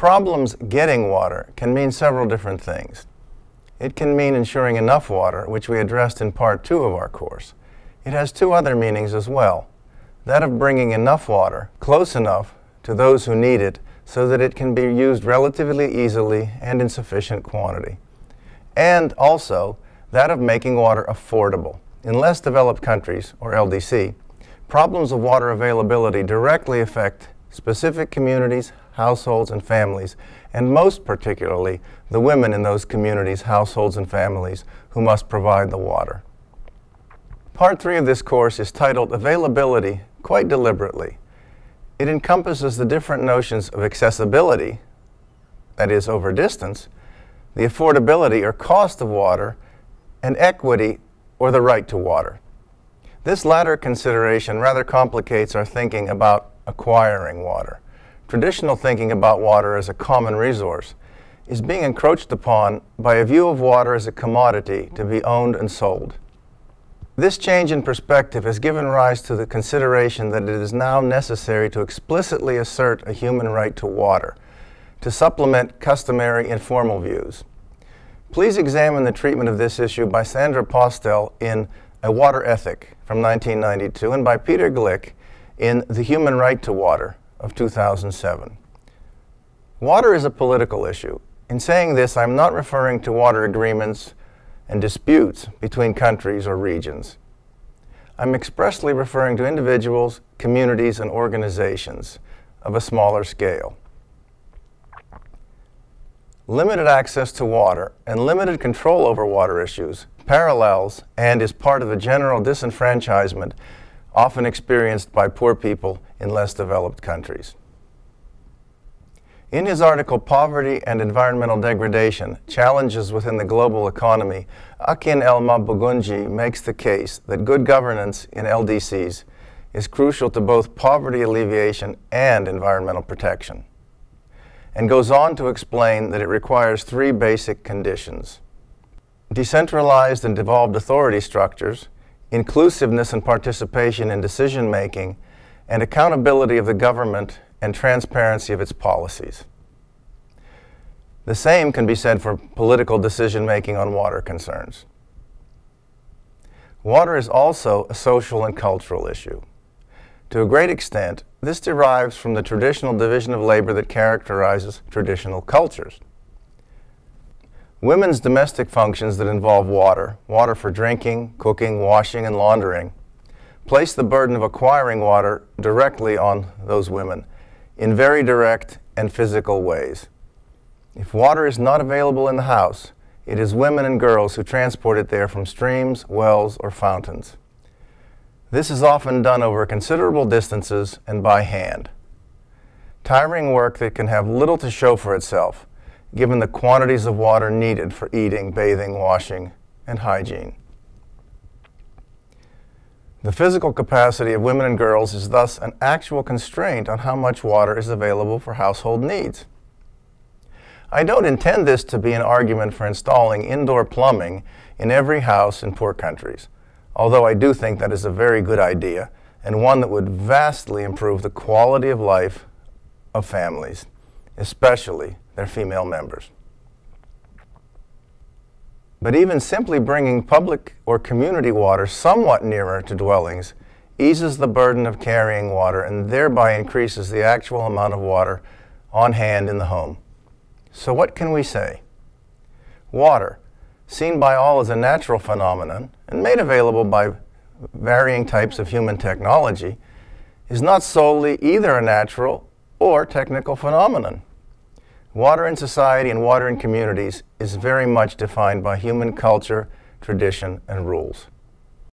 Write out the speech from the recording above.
Problems getting water can mean several different things. It can mean ensuring enough water, which we addressed in Part 2 of our course. It has two other meanings as well. That of bringing enough water, close enough, to those who need it so that it can be used relatively easily and in sufficient quantity. And also, that of making water affordable. In less developed countries, or LDC, problems of water availability directly affect specific communities, households, and families, and most particularly the women in those communities, households, and families who must provide the water. Part 3 of this course is titled Availability, quite deliberately. It encompasses the different notions of accessibility, that is, over distance, the affordability or cost of water, and equity, or the right to water. This latter consideration rather complicates our thinking about acquiring water. Traditional thinking about water as a common resource is being encroached upon by a view of water as a commodity to be owned and sold. This change in perspective has given rise to the consideration that it is now necessary to explicitly assert a human right to water, to supplement customary informal views. Please examine the treatment of this issue by Sandra Postel in A Water Ethic from 1992 and by Peter Glick in The Human Right to Water of 2007. Water is a political issue. In saying this, I'm not referring to water agreements and disputes between countries or regions. I'm expressly referring to individuals, communities, and organizations of a smaller scale. Limited access to water and limited control over water issues parallels and is part of the general disenfranchisement often experienced by poor people in less developed countries. In his article, Poverty and Environmental Degradation, Challenges Within the Global Economy, Akin El-Mabugunji makes the case that good governance in LDCs is crucial to both poverty alleviation and environmental protection, and goes on to explain that it requires three basic conditions: decentralized and devolved authority structures, inclusiveness and participation in decision-making, and accountability of the government and transparency of its policies. The same can be said for political decision-making on water concerns. Water is also a social and cultural issue. To a great extent, this derives from the traditional division of labor that characterizes traditional cultures. Women's domestic functions that involve water for drinking, cooking, washing, and laundering, place the burden of acquiring water directly on those women in very direct and physical ways. If water is not available in the house, it is women and girls who transport it there from streams, wells, or fountains. This is often done over considerable distances and by hand. Tiring work that can have little to show for itself, given the quantities of water needed for eating, bathing, washing, and hygiene. The physical capacity of women and girls is thus an actual constraint on how much water is available for household needs. I don't intend this to be an argument for installing indoor plumbing in every house in poor countries, although I do think that is a very good idea and one that would vastly improve the quality of life of families, especially their female members. But even simply bringing public or community water somewhat nearer to dwellings eases the burden of carrying water and thereby increases the actual amount of water on hand in the home. So what can we say? Water, seen by all as a natural phenomenon and made available by varying types of human technology, is not solely either a natural or technical phenomenon. Water in society and water in communities is very much defined by human culture, tradition, and rules.